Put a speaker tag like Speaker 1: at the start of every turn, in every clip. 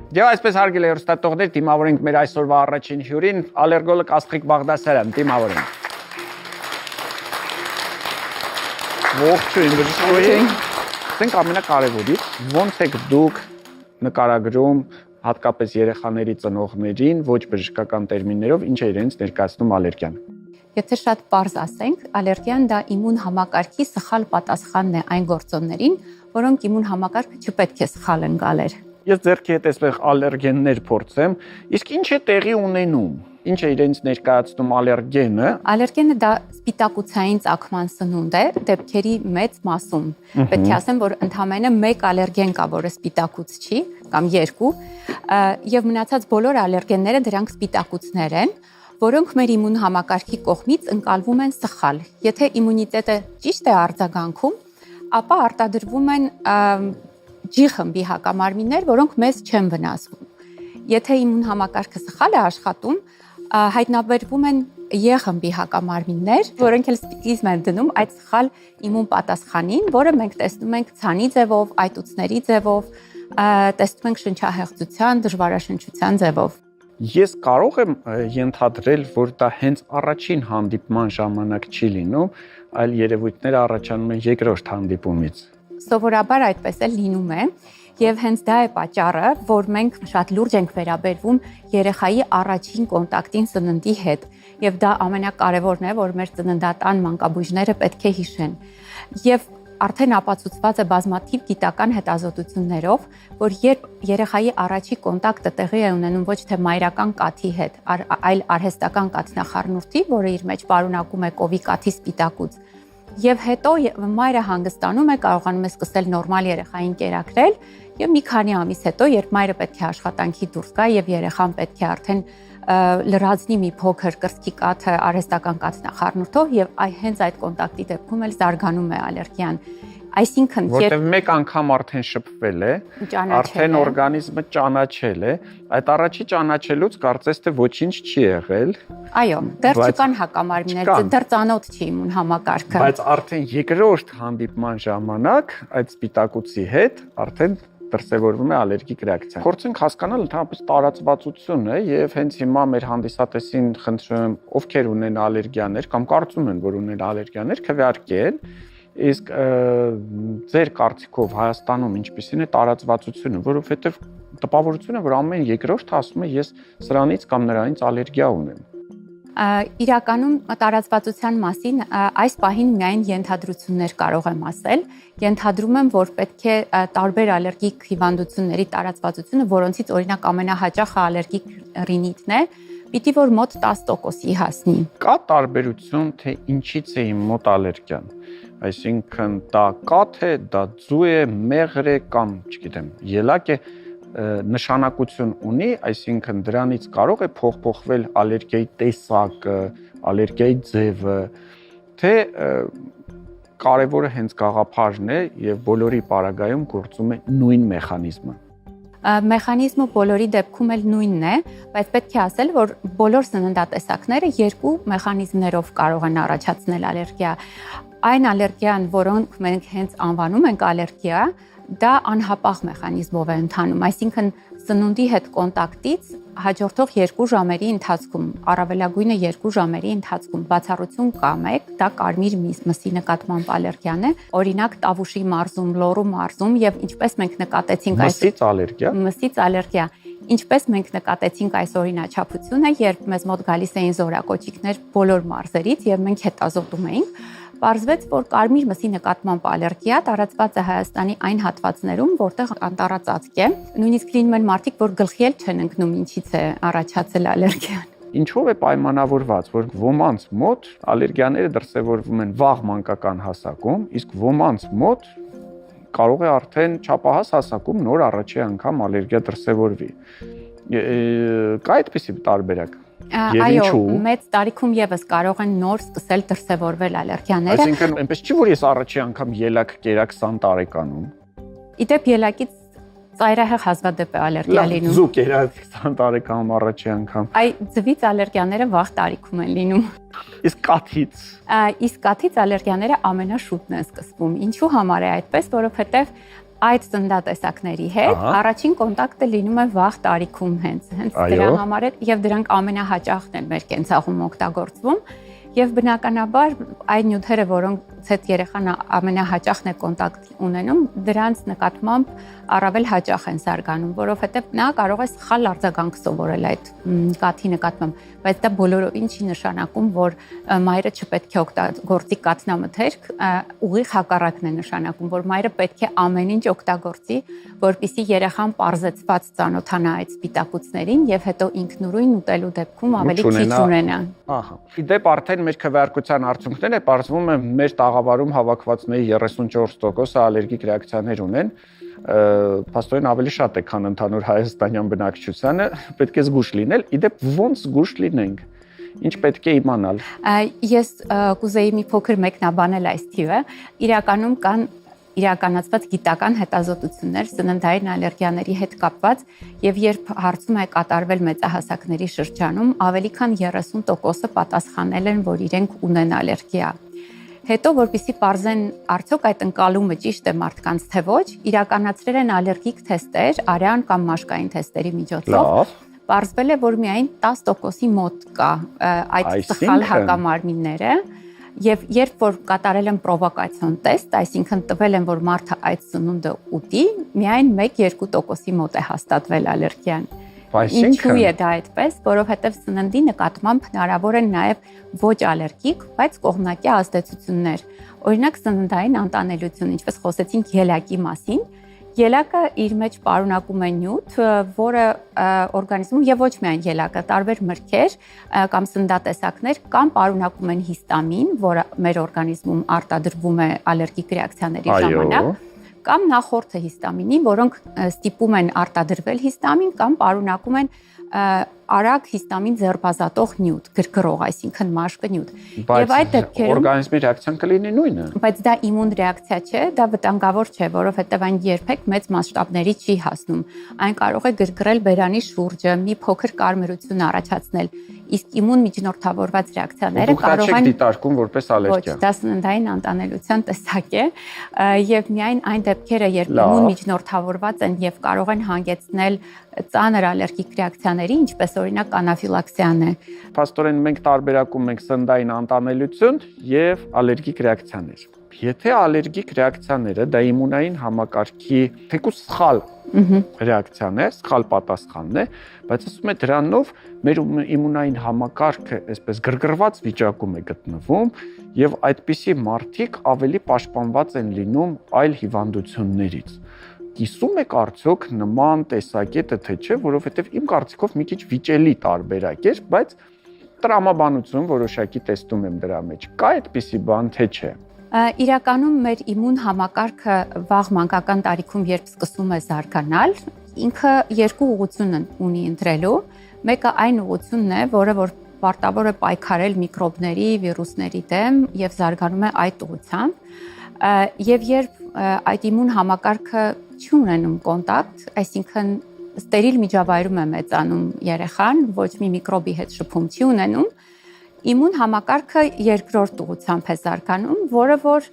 Speaker 1: Եվ այսպես հարգելի հեռուստատողներ, դիմավորենք մեր այսօրվա առաջին հյուրին, ալերգոլոգ Աստղիկ Բաղդասարյան, դիմավորենք։ Ողջույն, բժշկուհի։ Ասենք ամենակարևորից, ոնց եք դուք նկարագրում հատկապես երեխաների ծնողներին, ոչ բժշկական տերմիններով, ինչ է իրենց ներկայացնում ալերգիան։
Speaker 2: Եթե շատ պարզ ասենք, ալերգիան դա իմուն համակարգի սխալ պատասխանն է այն գործոններին, որոնք իմուն համակարգը չպետք է սխալ ընկալեր։
Speaker 1: Ես ձեռքի հետ այսպես ալերգեններ փորձեմ, իսկ ինչ է տեղի ունենում։ Ինչ է իրենց ներկայացնում ալերգենը։
Speaker 2: Ալերգենը դա սպիտակուցային ծագման սնունդ է դեպքերի մեծ մասում։ Պետք է ասեմ, որ ընդամենը 1 ալերգեն կա, որը սպիտակուց չի, կամ 2, եւ մնացած բոլոր ալերգենները դրանք սպիտակուցներ են, որոնք մեր իմուն համակարգի կողմից ընկալվում են սխալ։ Եթե իմունիտետը ճիշտ է արձագանքում, ապա արտադրվում են G խմբի հակամարմիններ, որոնք մեզ չեն վնասվում։ Եթե իմուն համակարգը սխալ է աշխատում, հայտնաբերվում են E խմբի հակամարմիններ, որոնք էլ սպիտիզմ են դնում այդ սխալ իմուն պատասխանին, որը մենք տեսնում ենք ցանի ձևով, այտուցների ձևով, տեսնում ենք շնչահեղձության, դժվարաշնչության ձևով։
Speaker 1: Ես կարող եմ ենթադրել, որ դա հենց առաջին հանդիպման ժամանակ չի լինում, այլ երևույթները առաջանում են երկրորդ հանդիպումից։
Speaker 2: Սովորաբար այդպես էլ լինում է, եւ հենց դա է պատճառը, որ մենք շատ լուրջ ենք վերաբերվում երեխայի առաջին կոնտակտին սննդի հետ, եւ դա ամենակարևորն է, որ մեր ծննդատան մանկաբույժները պետք է հիշեն։ Եվ արդեն ապացուցված է բազմաթիվ գիտական հետազոտություններով, որ երբ երեխայի առաջի կոնտակտը տեղի է ունենում ոչ թե մայրական կաթի հետ, այլ արհեստական կաթնախառնուրդի, որը իր մեջ պարունակում է կովի կաթի սպիտակուց, եւ հետո մայրը հանգստանում է, կարողանում է սկսել նորմալ երեխային կերակրել, եւ մի քանի ամիս հետո, երբ մայրը պետք է աշխատանքի դուրս գա եւ երեխան պետք է արդեն լրացնի մի փոքր կրծքի կաթը արհեստական կաթնախառնուրդով եւ հենց այդ կոնտակտի դեպքում էլ զարգանում է ալերգիան։ Այսինքն,
Speaker 1: որտեղ մեկ անգամ արդեն շփվել է, արդեն օրգանիզմը ճանաչել է, այդ առաջի ճանաչելուց կարծես թե ոչինչ չի եղել։
Speaker 2: Այո, դեռ չկան հակամարմիններ, դեռ ծանոթ չի իմուն համակարգը։
Speaker 1: Բայց արդեն երկրորդ հանդիպման ժամանակ այդ սպիտակուցի հետ արդեն դրսևորվում է ալերգիկ ռեակցիա։ Փորձենք հասկանալ ընդհանրապես տարածվածությունը եւ հենց հիմա մեր հանդիսատեսին խնդրում, ովքեր ունեն ալերգիաներ կամ կարծում են, որ ունեն ալերգիաներ, քվեարկեն, իսկ ձեր կարծիքով Հայաստանում ինչպիսին է տարածվածությունը, որովհետեւ տպավորությունը, որ ամեն երկրորդը ասում է ես սրանից կամ նրանից ալերգիա ունեմ։
Speaker 2: Իրականում տարածվածության մասին այս պահին միայն ենթադրություններ կարող եմ ասել։ Ենթադրում եմ, որ պետք է տարբեր ալերգիկ հիվանդությունների տարածվածությունը, որոնցից օրինակ ամենահաճախը ալերգիկ ռինիտն է, պիտի որ մոտ 10%-ի հասնի։
Speaker 1: Կա տարբերություն, թե ինչից է մոտ ալերգիան։ Այսինքն դա կաթ է, դա ձու է, մեղր է կամ, չգիտեմ, ելակ է, նշանակություն ունի, այսինքն դրանից կարող է փոխվել ալերգիայի տեսակը, ալերգիայի ձևը, թե կարևորը հենց գաղափարն է եւ բոլորի պարագայում գործում է նույն մեխանիզմը։
Speaker 2: Մեխանիզմը բոլորի դեպքում էլ նույնն է, բայց պետք է ասել, որ բոլոր սննդատեսակները 2 մեխանիզմներով կարող են առաջացնել ալերգիա։ Այն ալերգիան, որոնք մենք հենց անվանում ենք ալերգիա, դա անհապաղ մեխանիզմով է ընթանում, այսինքն սնունդի հետ կոնտակտից հաջորդող 2 ժամերի ընթացքում, առավելագույնը 2 ժամերի ընթացքում բացառություն կա մեկ, դա կարմիր մսի նկատմամբ ալերգիան է, օրինակ տավուշի մարզում, լոռու մարզում եւ ինչպես մենք նկատեցինք
Speaker 1: մսից ալերգիա։
Speaker 2: Մսից ալերգիա։ Ինչպես մենք նկատեցինք այս օրինաչափությունը, երբ մեզ մոտ գալիս էին զորակոճիկներ բոլոր մարզերից եւ մենք հետազոտում էինք, պարզվեց, որ կարմիր մսի նկատմամբ ալերգիա տարածված է Հայաստանի այն հատվածներում, որտեղ անտառածածկ է։ Նույնիսկ լինում են մարդիկ, որ գլխի էլ չեն ընկնում ինչից է առաջացել ալերգիան։
Speaker 1: Ինչով է պայմանավորված, որ ոմանց մոտ ալերգիաները դրսևորվում են վաղ մանկական հասակում, իսկ ոմանց մոտ կարող է արդեն չափահաս հասակում նոր առաջի անգամ ալերգիա դրսևորվի։ Կա այդպիսի տարբերակ։
Speaker 2: Այո, մեծ տարիքում եւս կարող են նոր սկսել դրսևորվել ալերգիաները։
Speaker 1: Այսինքն, այնպես չի, որ ես առաջի անգամ ելակ կերակ 20 տարեկանում։
Speaker 2: Իդեպ ելակից ծայրահեղ հազվադեպ է ալերգիա լինում։
Speaker 1: Ձու կերակ 20 տարեկանում առաջի անգամ։
Speaker 2: Այ ձվից ալերգիաները վաղ տարիքում են լինում։
Speaker 1: Իսկ կաթից։
Speaker 2: Իսկ կաթից ալերգիաները ամենաշուտն են սկսվում։ Ինչու համար է այդպես, որովհետեւ այդ ծննդատեսակների հետ առաջին կոնտակտը լինում է վաղ տարիքում հենց դրա համար է եւ դրանք ամենահաճախն են մեր կենցաղում օգտագործվում եւ բնականաբար այդ նյութերը, որոնց հետ երեխան ամենահաճախն է կոնտակտ ունենում, դրանց նկատմամբ առավել հաճախ են զարգանում, որովհետեւ նա կարող է սխալ արձագանք սովորել այդ կաթի նկատմամբ, բայց դա բոլորովին չի նշանակում, որ մայրը չպետք է օգտագործի կաթնամթերք, ուղիղ հակառակն է նշանակում, որ մայրը պետք է ամեն ինչ օգտագործի, որպեսզի երեխան պարզեցված ծանոթանա այդ սպիտակուցներին եւ հետո ինքնուրույն ուտելու դեպքում ավելի քիչ ունենա։
Speaker 1: Ահա։ Իդեպ արդեն մեր քվեարկության արդյունքները պարզվում է մեր տաղավարում հավաքվածների 34%-ը ալերգիկ ռեակցիաներ ունեն, փաստորեն ավելի շատ է, քան ընդհանուր հայաստանյան բնակչությանը, պետք է զգուշ լինել։ Իդեպ ոնց զգուշ լինենք։ Ինչ պետք է իմանալ։
Speaker 2: Ես կուզեի մի փոքր մեկնաբանել այս թիվը։ Իրականում կան իրականացված գիտական հետազոտություններ սննդային ալերգիաների հետ կապված եւ երբ հարցում է կատարվել մեծահասակների շրջանում, ավելի քան 30%-ը պատասխանել են, որ իրենք ունեն ալերգիա։ Հետո, որպեսզի պարզեն արդյոք այդ ընկալումը ճիշտ է մարդկանց թե ոչ, իրականացրել են ալերգիկ թեստեր, արյան կամ մաշկային թեստերի միջոցով։ Պարզվել է, որ միայն 10%-ի մոտ կա այդ սխալ հակամարմինները, եւ երբ որ կատարել են պրովոկացիոն տեստ, այսինքն տվել են, որ մարդը այդ սնունդը ուտի, միայն 1-2%-ի մոտ է հաստատվել ալերգիան։ Ինչու է դա այդպես, որովհետև սննդի նկատմամբ հնարավոր են նաև ոչ ալերգիկ, բայց կողմնակի ազդեցություններ։ Օրինակ սննդային անտանելություն, ինչպես խոսեցինք ելակի մասին, ելակը իր մեջ պարունակում է նյութ, որը օրգանիզմում եւ ոչ միայն ելակը, տարբեր մրգեր կամ սննդատեսակներ կամ պարունակում են հիստամին, որը մեր օրգանիզմում արտադրվում է ալերգիկ ռեակցիաների ժամանակ, կամ նախորդը հիստամինի, որոնք ստիպում են արտադրվել հիստամին կամ պարունակում են արագ հիստամին ձեռբազատող նյութ, գրգռող, այսինքն մաշկը նյութ։
Speaker 1: Եվ այդ դեպքերում օրգանիզմի ռեակցիան կլինի նույնը։
Speaker 2: Բայց դա իմուն ռեակցիա չէ, դա վտանգավոր չէ, որովհետև այն երբեք մեծ մասշտաբների չի հասնում։ Այն կարող է գրգռել բերանի շուրջը, մի փոքր կարմրություն առաջացնել, իսկ իմուն միջնորդավորված ռեակցիաները կարող են
Speaker 1: դիտարկում որպես ալերգիա։
Speaker 2: Ոչ, դա սննդային անտանելության տեսակ է, եւ միայն այն դեպքերը, երբ իմուն միջնորդավորված են եւ կարող են հանգեցնել ծանր ալերգիկ ռեակցիաների, ինչպես օրինակ անաֆիլաքսիան է։
Speaker 1: Փաստորեն մենք տարբերակում ենք սննդային անտանելություն եւ ալերգիկ ռեակցիաներ։ Եթե ալերգիկ ռեակցիաները դա իմունային համակարգի թեկուզ սխալ ռեակցիան է, սխալ պատասխանն է, բայց ասում է դրանով մեր իմունային համակարգը այսպես գրգռված վիճակում է գտնվում եւ այդպիսի մարդիկ ավելի պաշտպանված են լինում այլ հիվանդություններից։ Կիսում եք արդյոք նման տեսակետը թե չէ, որովհետև իմ կարծիքով մի քիչ վիճելի տարբերակ էր, բայց տրամաբանություն որոշակի տեսնում եմ դրա մեջ։ Կա այդպիսի բան թե չէ։
Speaker 2: Իրականում մեր իմուն համակարգը վաղ մանկական տարիքում, երբ սկսում է զարգանալ, ինքը երկու ուղղություն ունի ընտրելու։ Մեկը այն ուղղությունն է, որը որ պարտավոր է պայքարել միկրոբների, վիրուսների դեմ եւ զարգանում է այդ ուղղությամբ։ Եվ երբ այդ իմուն համակարգը չի ունենում կոնտակտ, այսինքն ստերիլ միջավայրում է մեծանում երեխան, ոչ մի միկրոբի հետ շփում չի ունենում, իմուն համակարգը երկրորդ ուղղությամբ է զարգանում, որը որ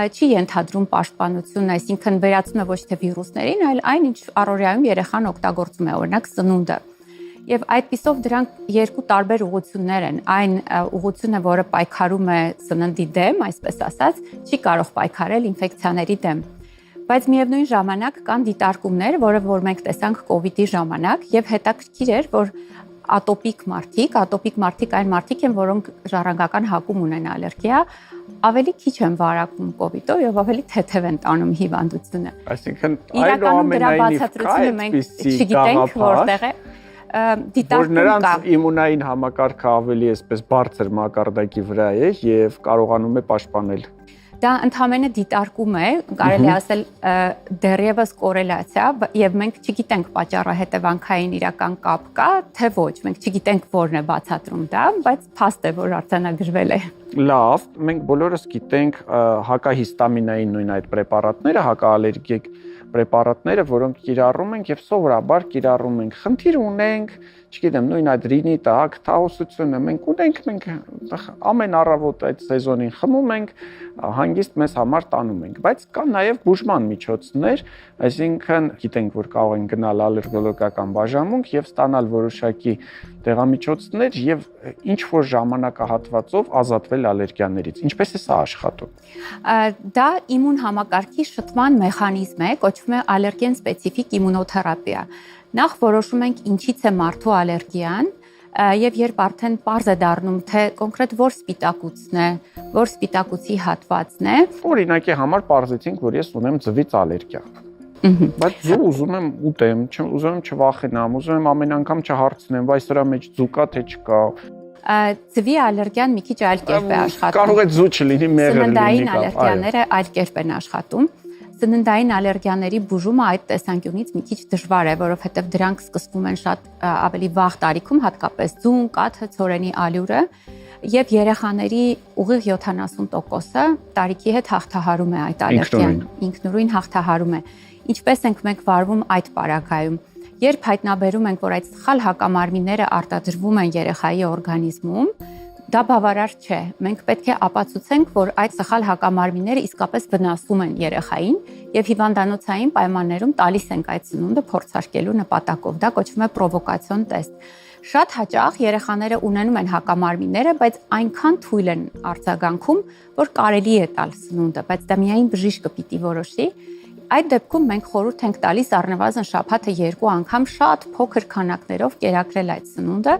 Speaker 2: չի ենթադրում պաշտպանություն, այսինքն վերածում է ոչ թե վիրուսներին, այլ այն, ինչ առօրյայում երեխան օգտագործում է, օրինակ սնունդը։ Եվ այդպիսով դրանք երկու տարբեր ուղղություններ են։ Այն ուղղությունը, որը պայքարում է սննդի դեմ, այսպես ասած, չի կարող պայքարել ինֆեկցիաների դեմ։ Բայց միևնույն ժամանակ կան դիտարկումներ, որ մենք տեսանք COVID-ի ժամանակ, եւ հետաքրքիր էր, որ ատոպիկ մարդիկ այն մարդիկ են, որոնք ժառանգական հակում ունեն ալերգիա, ավելի քիչ են վարակվում COVID-ով եւ ավելի թեթև են տանում հիվանդությունը։
Speaker 1: Այսինքն այնուամենայնիվ
Speaker 2: չգիտենք որտեղ է
Speaker 1: որ նրանց իմունային համակարգը ավելի այսպես բարձր մակարդակի վրա է եւ կարողանում է պաշտպանել։
Speaker 2: Դա ընդհանրապես դիտարկում է, կարելի ասել դեռևս կորելացիա, եւ մենք չգիտենք պատճառը հետևանքային իրական կապ կա, թե ոչ, մենք չգիտենք որն է բացատրում դա, բայց փաստ է, որ արձանագրվել է։
Speaker 1: Լավ, մենք բոլորս գիտենք հակահիստամինային նույն այդ պրեպարատները, հակաալերգիկ պրեպարատները, որոնք կիրառում ենք եւ սովորաբար կիրառում ենք։ Խնդիր ունենք, չգիտեմ, նույն այդ ռինիտը, ակտաուսությունը մենք ունենք ամեն առավոտ այդ սեզոնին խմում ենք, հանգիստ մեզ համար տանում ենք, բայց կան նաեւ բուժման միջոցներ, այսինքն գիտենք, որ կարող են գնալ ալերգոլոգիական բաժանմունք եւ ստանալ որոշակի դեղամիջոցներ եւ ինչ որ ժամանակահատվածով ազատվել ալերգիաներից։ Ինչպես է սա աշխատում։
Speaker 2: Դա իմուն համակարգի շփման մեխանիզմ է, կոչվում է ալերգեն սպეციფიկ իմունոթերապիա։ Նախ որոշում ենք ինչից է մարդու ալերգիան եւ երբ արդեն պարզ է դառնում, թե կոնկրետ որ սպիտակուցն է, որ սպիտակուցի հատվածն է։
Speaker 1: Օրինակի համար պարզեցինք, որ ես ունեմ ձվից ալերգիա։ Բայց ձու ուզում եմ ուտեմ, ուզում եմ չվախենամ, ուզում եմ ամեն անգամ չհարցնեմ, վայ սրա մեջ ձու կա թե չկա։
Speaker 2: Ձվի ալերգիան մի քիչ այլ կերպ է աշխատում։
Speaker 1: Կարող է ձու չլինի, մեղր լինի։
Speaker 2: Սննդային ալերգիաները այլ կերպ են աշխատում։ Սննդային ալերգիաների բուժումը այդ տեսանկյունից մի քիչ դժվար է, որովհետև դրանք սկսվում են շատ ավելի վաղ տարիքում, հատկապես ձուն, կաթը, ցորենի ալյուրը, եւ երեխաների ուղիղ 70%-ը տարիքի հետ հաղթահարում է այդ ալերգիան, ինքնուրույն հաղթահարում է։ Ինչպես ենք մենք վարվում այդ պարագայում։ Երբ հայտնաբերում ենք, որ այդ սխալ հակամարմինները արտադրվում են երեխայի օրգանիզմում, դա բավարար չէ։ Մենք պետք է ապացուցենք, որ այդ սխալ հակամարմինները իսկապես վնասում են երեխային եւ հիվանդանոցային պայմաններում տալիս ենք այդ սնունդը փորձարկելու նպատակով։ Դա կոչվում է պրովոկացիոն տեստ։ Շատ հաճախ երեխաները ունենում են հակամարմինները, բայց այնքան թույլ են արձագանքում, որ կարելի է տալ սնունդը, բայց դա միայն բժիշկը պիտի որոշի։ Այդ դեպքում մենք խորհուրդ ենք տալիս առնվազն շաբաթը 2 անգամ շատ փոքր քանակներով կերակրել այդ սնունդը,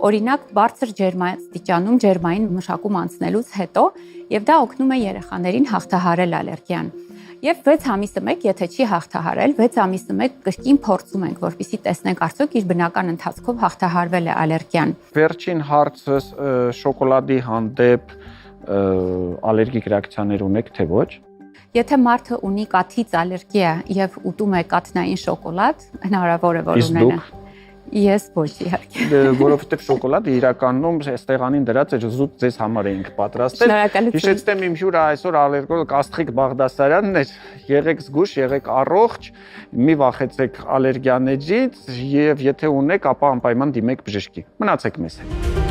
Speaker 2: օրինակ բարձր ջերմաստիճանում ջերմային մշակում անցնելուց հետո, եւ դա օգնում է երեխաներին հաղթահարել ալերգիան։ Եվ 6 ամիսը մեկ, եթե չի հաղթահարել, 6 ամիսը մեկ կրկին փորձում ենք, որպեսզի տեսնենք արդյոք իր բնական ընթացքով հաղթահարվել է ալերգիան։
Speaker 1: Վերջին հարցը շոկոլադի հանդեպ ալերգիկ ռեակցիաներ ունեք թե ոչ։
Speaker 2: Եթե մարդը ունի կաթից ալերգիա եւ ուտում է կաթնային շոկոլադ, հնարավոր է որ ունենա։ Ես ոչ իհարկե։
Speaker 1: Որովհետեւ շոկոլադը իրականում ստեղանին դրած է զուտ ձեզ համար էինք պատրաստել։ Հիշեցնեմ իմ հյուրը այսօր ալերգոլոգ Աստղիկ Բաղդասարյանն էր։ Եղեք զգույշ, եղեք առողջ, մի վախեցեք ալերգիաներից եւ եթե ունեք, ապա անպայման դիմեք բժշկի։ Մնացեք մեզ հետ։